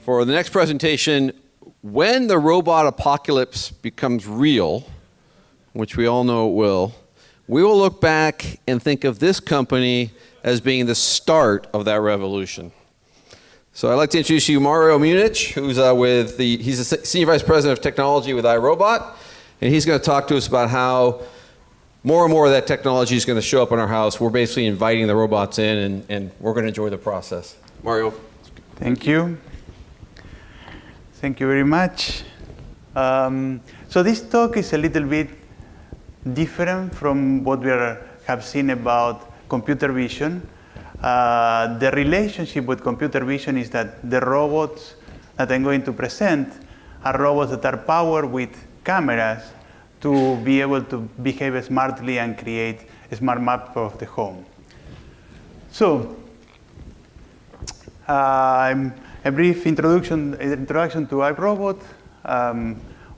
For the next presentation, when the robot apocalypse becomes real, which we all know it will, we will look back and think of this company as being the start of that revolution. So I'd like to introduce you Mario Munich, who's he's the Senior Vice President of Technology with iRobot, and he's going to talk to us about how more and more of that technology is going to show up in our house. We're basically inviting the robots in, and we're going to enjoy the process. Mario. Thank you. Thank you very much. So this talk is a little bit different from what we have seen about computer vision. The relationship with computer vision is that the robots that I'm going to present are robots that are powered with cameras to be able to behave smartly and create a smart map of the home. So, a brief introduction to iRobot.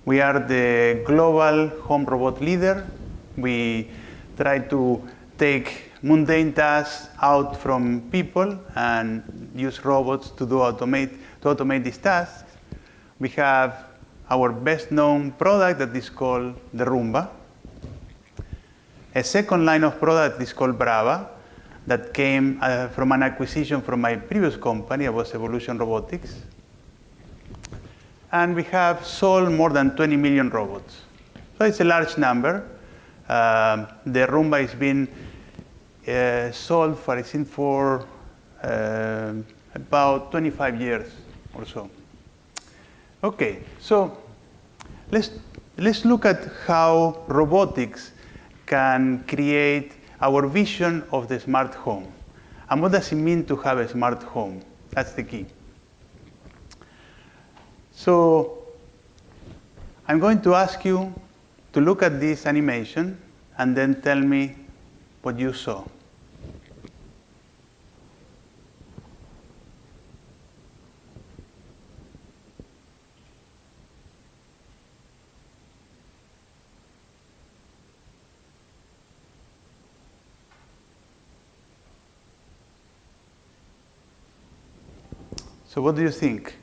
We are the global home robot leader. We try to take mundane tasks out from people and use robots to automate these tasks. We have our best-known product that is called the Roomba. A second line of product is called Brava, that came from an acquisition from my previous company. It was Evolution Robotics. And we have sold more than 20 million robots. So it's a large number. The Roomba has been sold for, I think, for about 25 years or so. Okay, so let's look at how robotics can create our vision of the smart home. And what does it mean to have a smart home? That's the key. So I'm going to ask you to look at this animation and then tell me what you saw. So what do you think?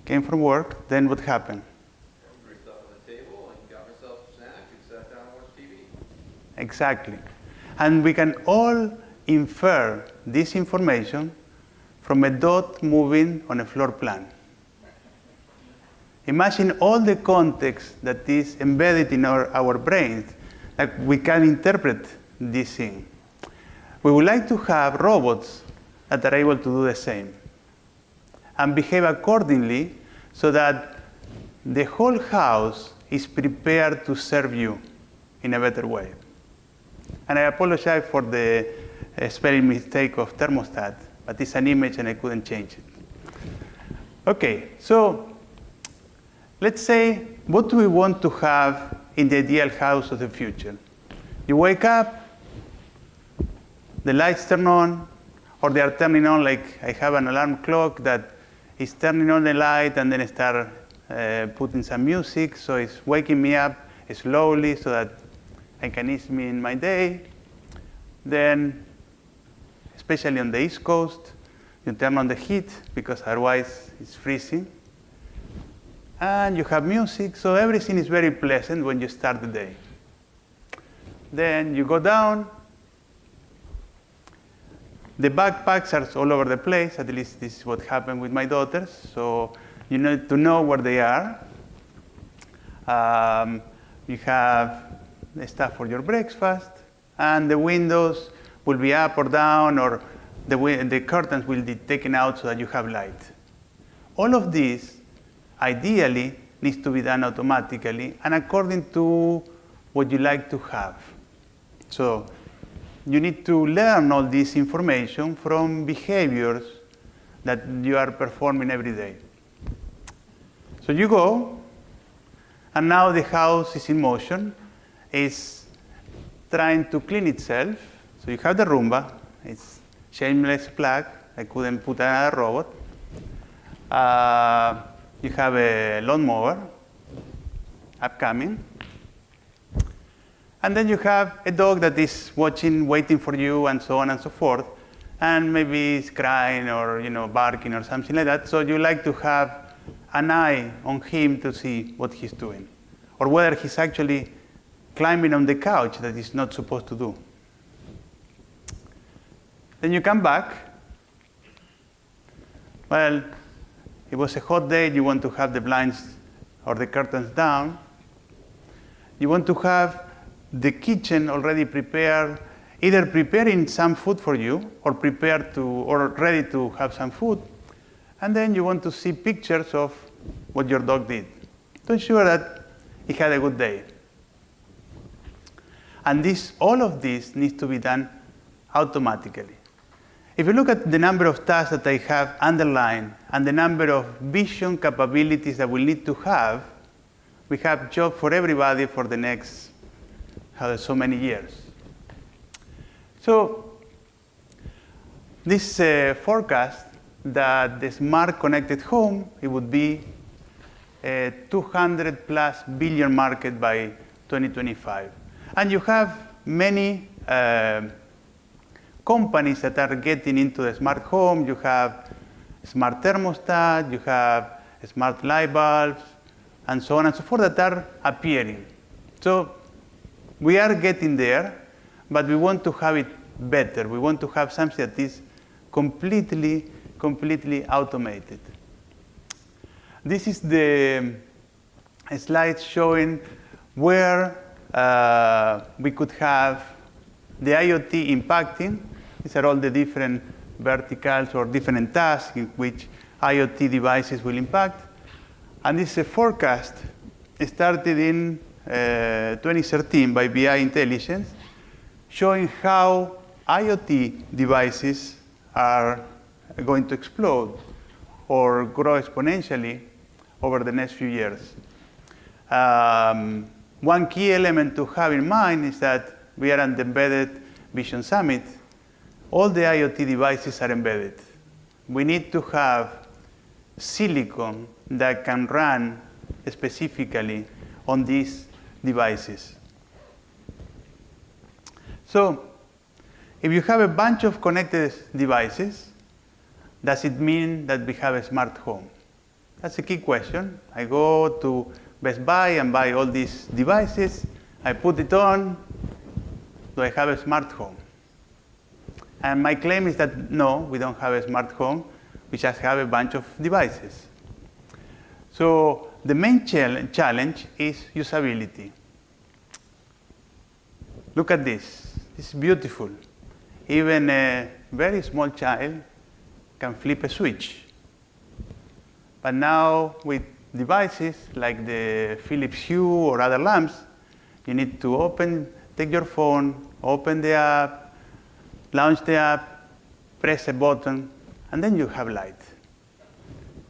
Came from work, then what happened? We sat on the table and got myself a snack and sat down and watched TV. Exactly. And we can all infer this information from a dot moving on a floor plan. Imagine all the context that is embedded in our brains, that we can interpret this thing. We would like to have robots that are able to do the same and behave accordingly so that the whole house is prepared to serve you in a better way. And I apologize for the spelling mistake of thermostat, but it's an image and I couldn't change it. Okay, so let's say, what do we want to have in the ideal house of the future? You wake up, the lights turn on, or they are turning on, like I have an alarm clock that is turning on the light and then start putting some music, so it's waking me up slowly so that I can ease me in my day. Then, especially on the East Coast, you turn on the heat because otherwise it's freezing. And you have music, so everything is very pleasant when you start the day. Then you go down. The backpacks are all over the place. At least this is what happened with my daughters. So you need to know where they are. You have the stuff for your breakfast. And the windows will be up or down, or the curtains will be taken out so that you have light. All of this, ideally, needs to be done automatically and according to what you like to have. So you need to learn all this information from behaviors that you are performing every day. So you go, and now the house is in motion. It's trying to clean itself. So you have the Roomba. It's shameless plug. I couldn't put another robot. You have a lawnmower upcoming. And then you have a dog that is watching, waiting for you, and so on and so forth. And maybe it's crying or barking or something like that. So you like to have an eye on him to see what he's doing, or whether he's actually climbing on the couch that he's not supposed to do. Then you come back. Well, it was a hot day. You want to have the blinds or the curtains down. You want to have the kitchen already prepared, either preparing some food for you or ready to have some food. And then you want to see pictures of what your dog did to ensure that he had a good day. And all of this needs to be done automatically. If you look at the number of tasks that I have underlined and the number of vision capabilities that we need to have, we have job for everybody for the next so many years. So this forecast that the smart connected home, it would be a 200 plus billion market by 2025. And you have many companies that are getting into the smart home. You have smart thermostat, you have smart light bulbs, and so on and so forth that are appearing. So we are getting there, but we want to have it better. We want to have something that is completely automated. This is the slide showing where we could have the IoT impacting. These are all the different verticals or different tasks in which IoT devices will impact. And this is a forecast started in 2013 by BI Intelligence, showing how IoT devices are going to explode or grow exponentially over the next few years. One key element to have in mind is that we are at the Embedded Vision Summit. All the IoT devices are embedded. We need to have silicon that can run specifically on these devices. So if you have a bunch of connected devices, does it mean that we have a smart home? That's a key question. I go to Best Buy and buy all these devices. I put it on. Do I have a smart home? And my claim is that no, we don't have a smart home. We just have a bunch of devices. So the main challenge is usability. Look at this. It's beautiful. Even a very small child can flip a switch. But now with devices like the Philips Hue or other lamps, you need to take your phone, open the app, launch the app, press a button, and then you have light.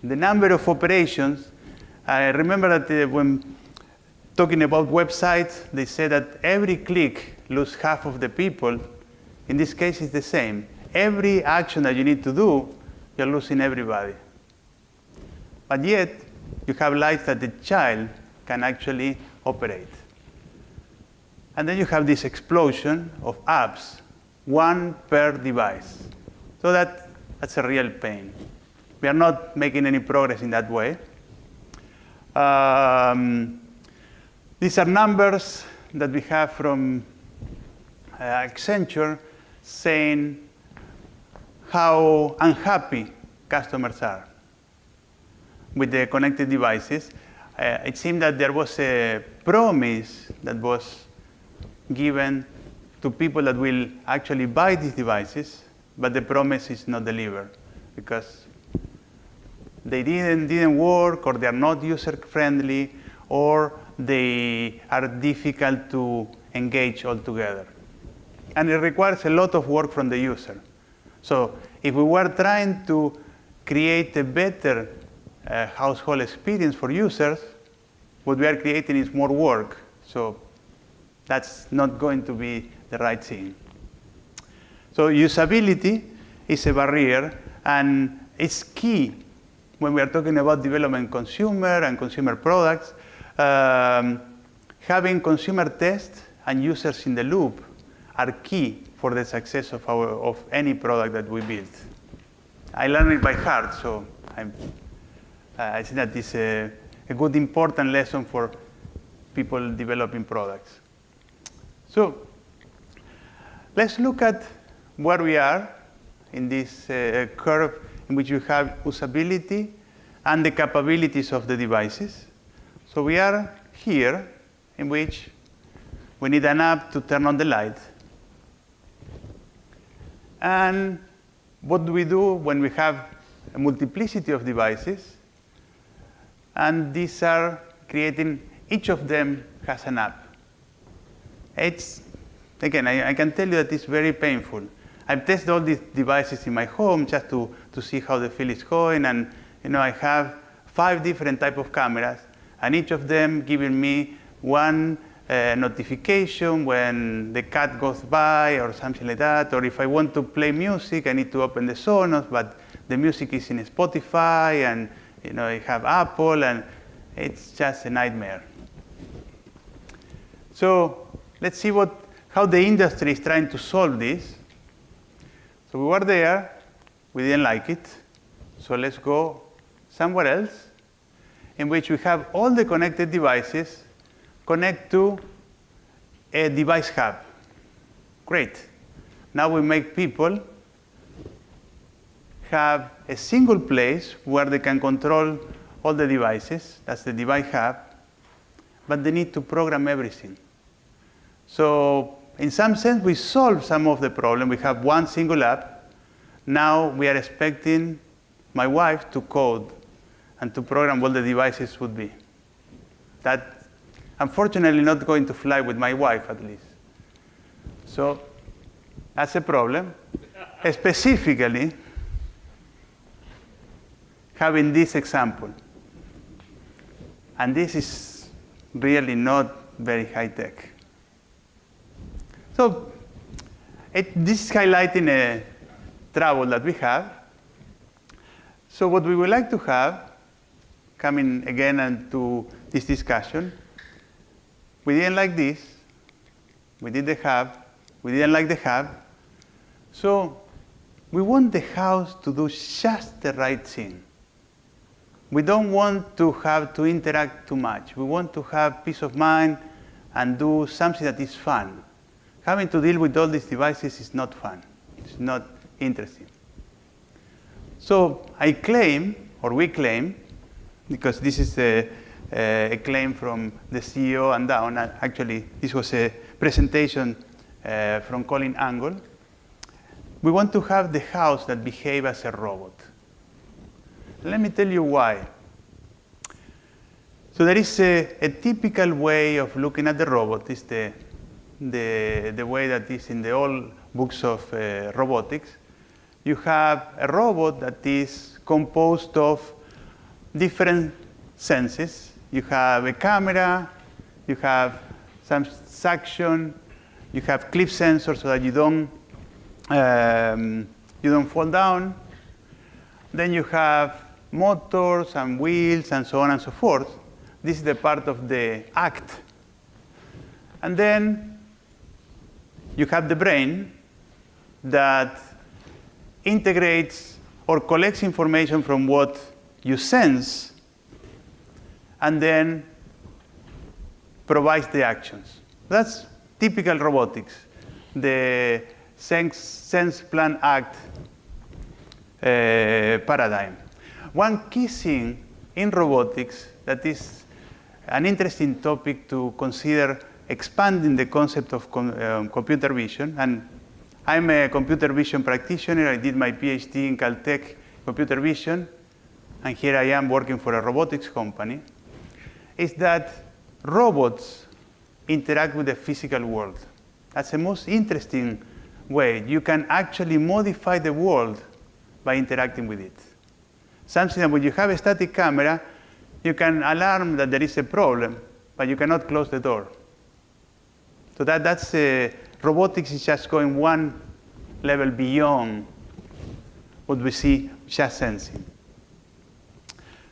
The number of operations, I remember that when talking about websites, they say that every click loses half of the people. In this case, it's the same. Every action that you need to do, you're losing everybody. But yet, you have lights that the child can actually operate. And then you have this explosion of apps, one per device. So that's a real pain. We are not making any progress in that way. These are numbers that we have from Accenture saying how unhappy customers are with the connected devices. It seemed that there was a promise that was given to people that will actually buy these devices, but the promise is not delivered because they didn't work, or they are not user-friendly, or they are difficult to engage altogether. And it requires a lot of work from the user. So if we were trying to create a better household experience for users, what we are creating is more work. So that's not going to be the right thing. So usability is a barrier, and it's key when we are talking about developing consumer and consumer products. Having consumer tests and users in the loop are key for the success of any product that we build. I learned it by heart, so I think that is a good, important lesson for people developing products. So let's look at where we are in this curve in which you have usability and the capabilities of the devices. So we are here in which we need an app to turn on the light. And what do we do when we have a multiplicity of devices? And these are creating, each of them has an app. It's, again, I can tell you that it's very painful. I've tested all these devices in my home just to see how the feel is going. And I have 5 different types of cameras, and each of them giving me one notification when the cat goes by or something like that. Or if I want to play music, I need to open the Sonos, but the music is in Spotify, and I have Apple, and it's just a nightmare. So let's see how the industry is trying to solve this. So we were there, we didn't like it, so let's go somewhere else in which we have all the connected devices connect to a device hub. Great. Now we make people have a single place where they can control all the devices. That's the device hub. But they need to program everything. So in some sense, we solve some of the problem. We have one single app. Now we are expecting my wife to code and to program what the devices would be. That, unfortunately, not going to fly with my wife, at least. So that's a problem. Specifically, having this example. And this is really not very high tech. So this is highlighting a trouble that we have. So what we would like to have, coming again into this discussion, we didn't like this. We did the hub. We didn't like the hub. So we want the house to do just the right thing. We don't want to have to interact too much. We want to have peace of mind and do something that is fun. Having to deal with all these devices is not fun. It's not interesting. So I claim, or we claim, because this is a claim from the CEO and down. Actually, this was a presentation from Colin Angle. We want to have the house that behaves as a robot. Let me tell you why. So there is a typical way of looking at the robot. It's the way that is in the old books of robotics. You have a robot that is composed of different senses. You have a camera, you have some suction, you have clip sensors so that you don't fall down. Then you have motors and wheels and so on and so forth. This is the part of the act. And then you have the brain that integrates or collects information from what you sense and then provides the actions. That's typical robotics, the sense, plan, act paradigm. One key thing in robotics that is an interesting topic to consider expanding the concept of computer vision, and I'm a computer vision practitioner. I did my PhD in Caltech computer vision, and here I am working for a robotics company, is that robots interact with the physical world. That's the most interesting way. You can actually modify the world by interacting with it. Something that when you have a static camera, you can alarm that there is a problem, but you cannot close the door. So that's robotics is just going one level beyond what we see just sensing.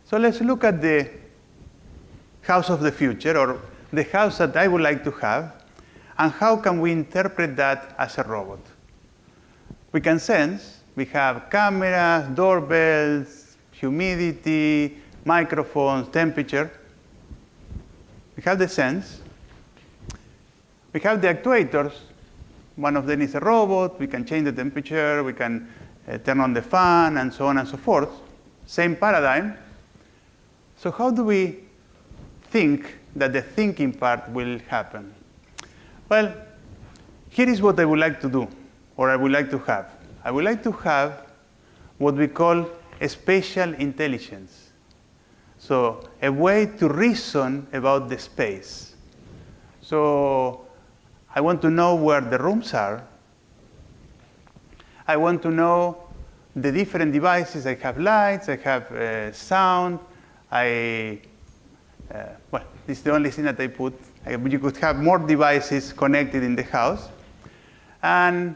So let's look at the house of the future, or the house that I would like to have. And how can we interpret that as a robot? We can sense. We have cameras, doorbells, humidity, microphones, temperature. We have the sense. We have the actuators. One of them is a robot. We can change the temperature. We can turn on the fan, and so on and so forth. Same paradigm. So how do we think that the thinking part will happen? Well, here is what I would like to do, or I would like to have. I would like to have what we call a spatial intelligence. So a way to reason about the space. So I want to know where the rooms are. I want to know the different devices. I have lights, I have sound. Well, this is the only thing that I put. You could have more devices connected in the house. And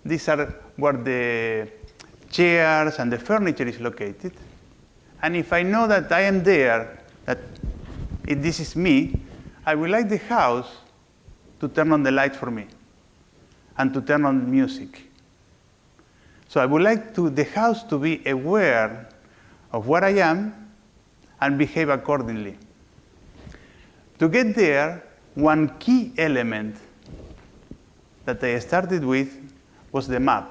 these are where the chairs and the furniture is located. And if I know that I am there, that if this is me, I would like the house to turn on the light for me and to turn on music. So I would like the house to be aware of where I am and behave accordingly. To get there, one key element that I started with was the map.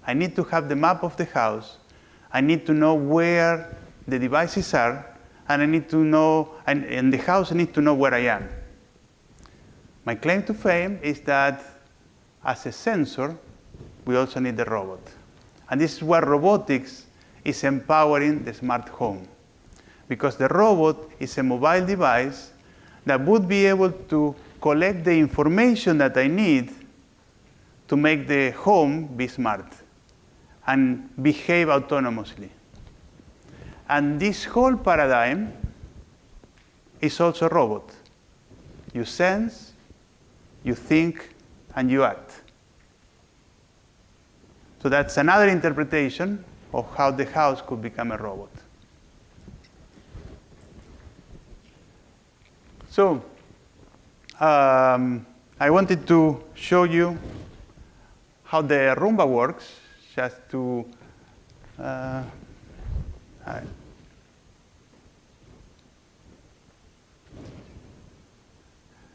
I need to have the map of the house. I need to know where the devices are, and I need to know, and the house needs to know where I am. My claim to fame is that as a sensor, we also need the robot. And this is where robotics is empowering the smart home. Because the robot is a mobile device that would be able to collect the information that I need to make the home be smart and behave autonomously. And this whole paradigm is also a robot. You sense, you think, and you act. So that's another interpretation of how the house could become a robot. So I wanted to show you how the Roomba works, just to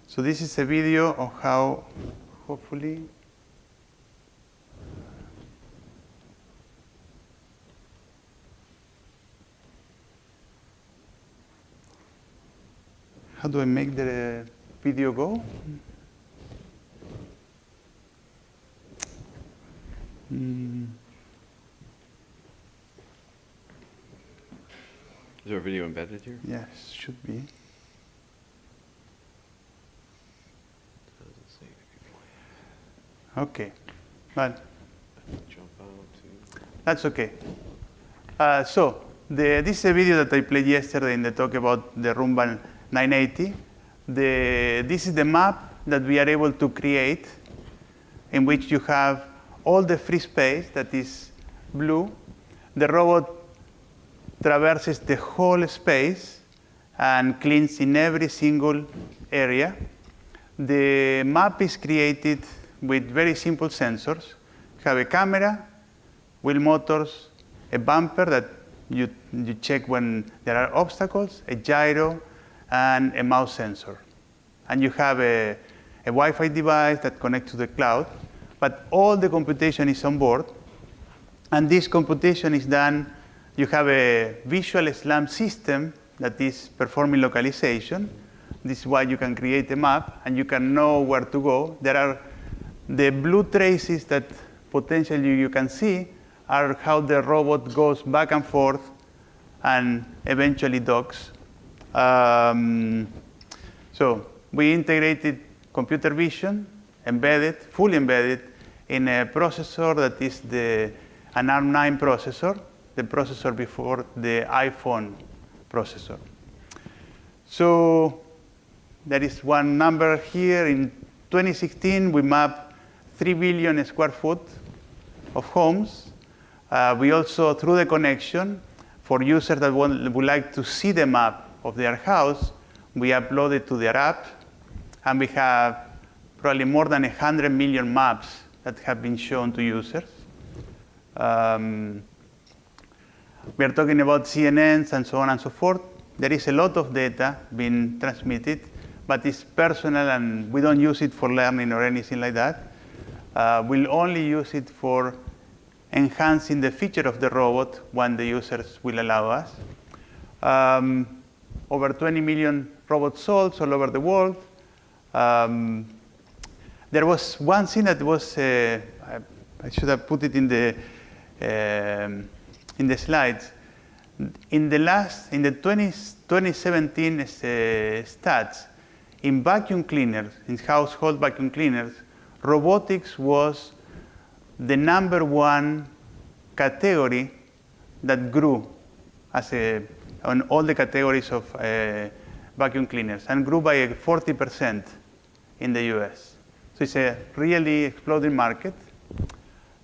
so this is a video of how, hopefully, how do I make the video go? Is there a video embedded here? Yes, should be. Okay, but Jump out to... that's okay. So this is a video that I played yesterday in the talk about the Roomba 980. This is the map that we are able to create, in which you have all the free space that is blue. The robot traverses the whole space and cleans in every single area. The map is created with very simple sensors. You have a camera, wheel motors, a bumper that you check when there are obstacles, a gyro, and a mouse sensor. And you have a Wi-Fi device that connects to the cloud, but all the computation is on board. And this computation is done, you have a visual SLAM system that is performing localization. This is why you can create a map, and you can know where to go. There are the blue traces that potentially you can see are how the robot goes back and forth and eventually docks. So we integrated computer vision, fully embedded, in a processor that is an ARM9 processor, the processor before the iPhone processor. So there is one number here. In 2016, we mapped 3 billion square foot of homes. We also, through the connection, for users that would like to see the map of their house, we upload it to their app. And we have probably more than 100 million maps that have been shown to users. We are talking about CNNs and so on and so forth. There is a lot of data being transmitted, but it's personal and we don't use it for learning or anything like that. We'll only use it for enhancing the feature of the robot when the users will allow us. Over 20 million robots sold all over the world. There was one thing that was, I should have put it in the slides. In the 2017 stats, in vacuum cleaners, in household vacuum cleaners, robotics was the #1 category that grew on all the categories of vacuum cleaners, and grew by 40% in the US. So it's a really exploding market.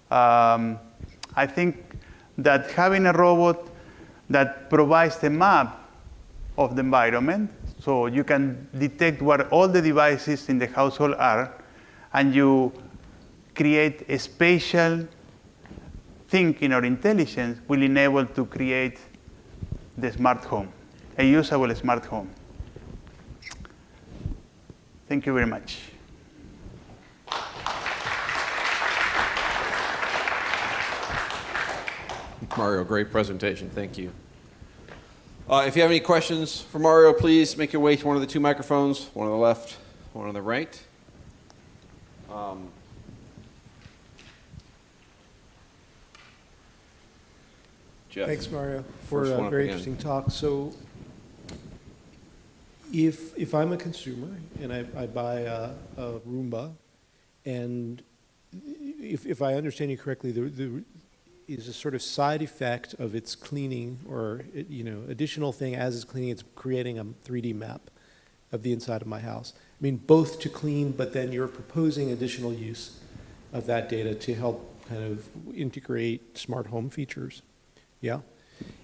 I think that having a robot that provides the map of the environment, so you can detect where all the devices in the household are, and you create a spatial thinking or intelligence, will enable to create the smart home, a usable smart home. Thank you very much. Mario, great presentation. Thank you. If you have any questions for Mario, please make your way to one of the two microphones, one on the left, one on the right. Jeff. Thanks, Mario, for First one a up very again. interesting talk. So if I'm a consumer and I buy a Roomba, and if I understand you correctly, there is a sort of side effect of its cleaning, or additional thing as it's cleaning, it's creating a 3D map of the inside of my house. I mean, both to clean, but then you're proposing additional use of that data to help kind of integrate smart home features. Yeah,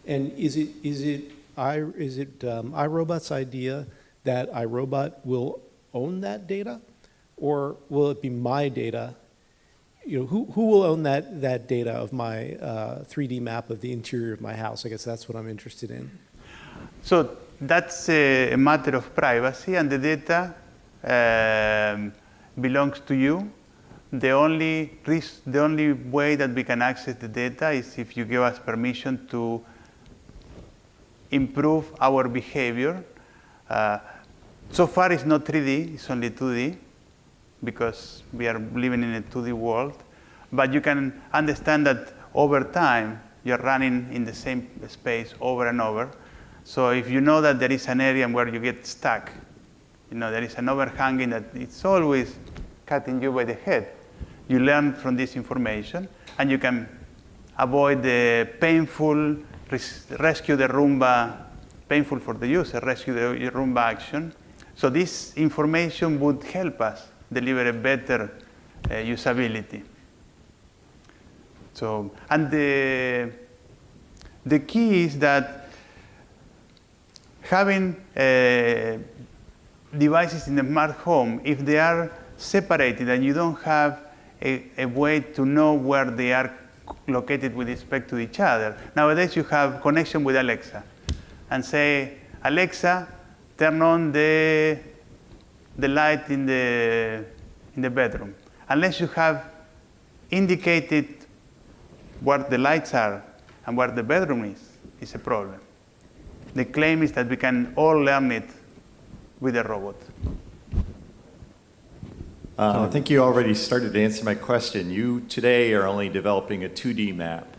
and is it iRobot's idea that iRobot will own that data, or will it be my data? Who will own that data of my 3D map of the interior of my house? I guess that's what I'm interested in. So that's a matter of privacy, and the data belongs to you. The only way that we can access the data is if you give us permission to improve our behavior. So far, it's not 3D; it's only 2D, because we are living in a 2D world. But you can understand that over time, you're running in the same space over and over. So if you know that there is an area where you get stuck, there is an overhanging that it's always cutting you by the head, you learn from this information, and you can avoid the painful rescue the Roomba, painful for the user, rescue the Roomba action. So this information would help us deliver a better usability. So, and the key is that having devices in the smart home, if they are separated and you don't have a way to know where they are located with respect to each other. Nowadays, you have connection with Alexa and say, Alexa, turn on the light in the bedroom. Unless you have indicated where the lights are and where the bedroom is, it's a problem. The claim is that we can all learn it with a robot. I think you already started to answer my question. You today are only developing a 2D map.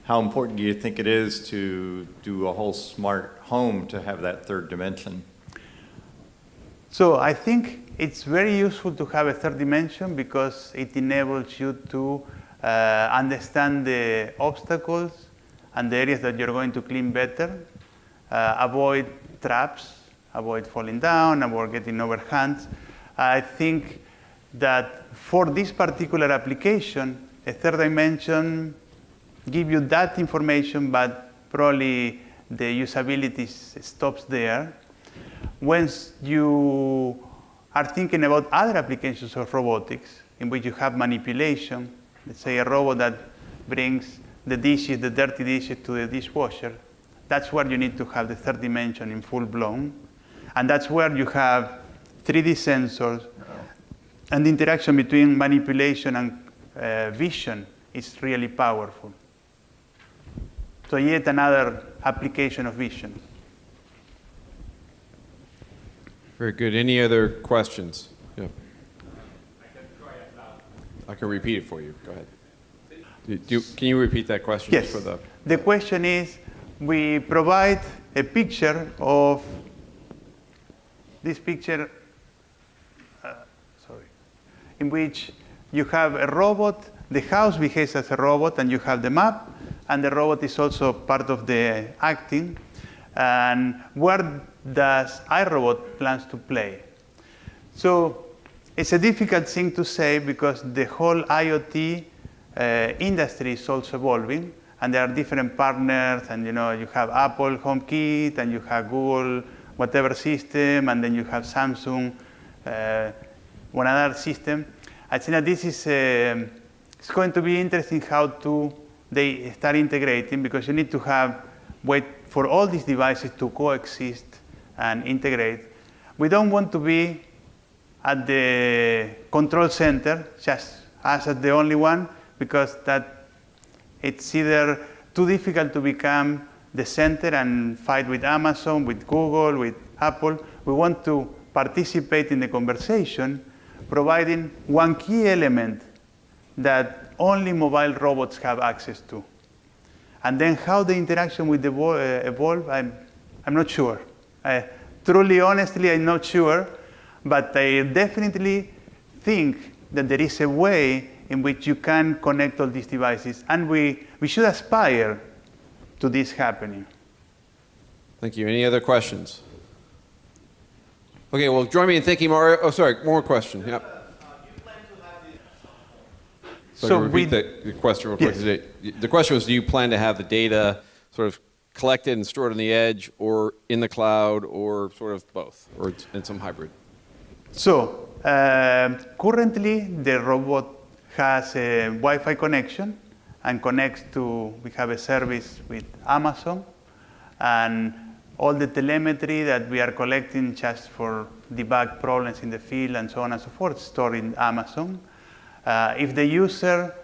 How important do you think it is to do a whole smart home to have that third dimension? So I think it's very useful to have a third dimension because it enables you to understand the obstacles and the areas that you're going to clean better, avoid traps, avoid falling down, avoid getting overhands. I think that for this particular application, a third dimension gives you that information, but probably the usability stops there. Once you are thinking about other applications of robotics in which you have manipulation. Let's say a robot that brings the dishes, the dirty dishes, to the dishwasher. That's where you need to have the third dimension in full blown. And that's where you have 3D sensors. And the interaction between manipulation and vision is really powerful. So yet another application of vision. Very good. Any other questions? Yeah. I can repeat it for you. Go ahead. Can you repeat that question? Yes. For The question is, we provide a picture of this picture, in which you have a robot, the house behaves as a robot, and you have the map, and the robot is also part of the acting. And where does iRobot plans to play? So it's a difficult thing to say because the whole IoT industry is also evolving, and there are different partners, and you have Apple HomeKit, and you have Google whatever system, and then you have Samsung one other system. I think that this is it's going to be interesting how they start integrating, because you need to wait for all these devices to coexist and integrate. We don't want to be at the control center, just us as the only one, because it's either too difficult to become the center and fight with Amazon, with Google, with Apple. We want to participate in the conversation, providing one key element that only mobile robots have access to. And then how the interaction will evolve, I'm not sure. Truly, honestly, I'm not sure, but I definitely think that there is a way in which you can connect all these devices, and we should aspire to this happening. Thank you. Any other questions? Okay, well, join me in thanking Mario. Oh, sorry, one more question. Yep. So repeat the question real quick. Yes. The question was, do you plan to have the data sort of collected and stored on the edge, or in the cloud, or sort of both, or in some hybrid? So currently, the robot has a Wi-Fi connection and connects to, we have a service with Amazon, and all the telemetry that we are collecting just for debug problems in the field and so on and so forth, stored in Amazon. If the user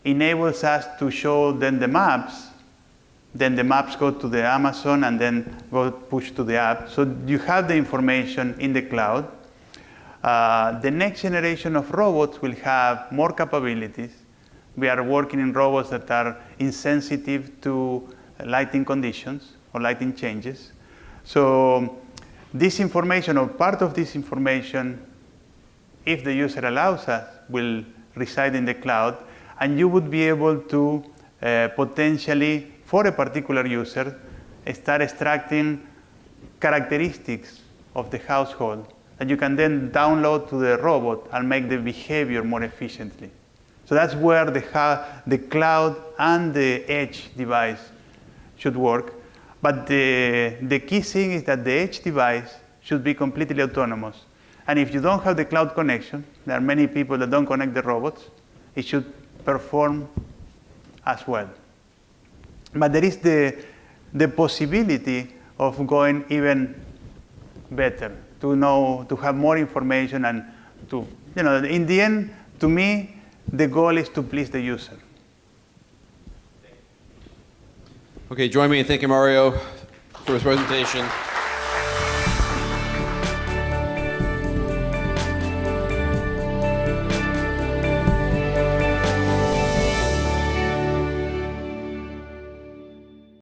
enables us to show them the maps, then the maps go to the Amazon and then go push to the app. So you have the information in the cloud. The next generation of robots will have more capabilities. We are working in robots that are insensitive to lighting conditions or lighting changes. So this information, or part of this information, if the user allows us, will reside in the cloud, and you would be able to potentially, for a particular user, start extracting characteristics of the household that you can then download to the robot and make the behavior more efficiently. So that's where the cloud and the edge device should work. But the key thing is that the edge device should be completely autonomous. And if you don't have the cloud connection, there are many people that don't connect the robots, it should perform as well. But there is the possibility of going even better, to have more information, and in the end, to me, the goal is to please the user. Okay, join me in thanking Mario for his presentation.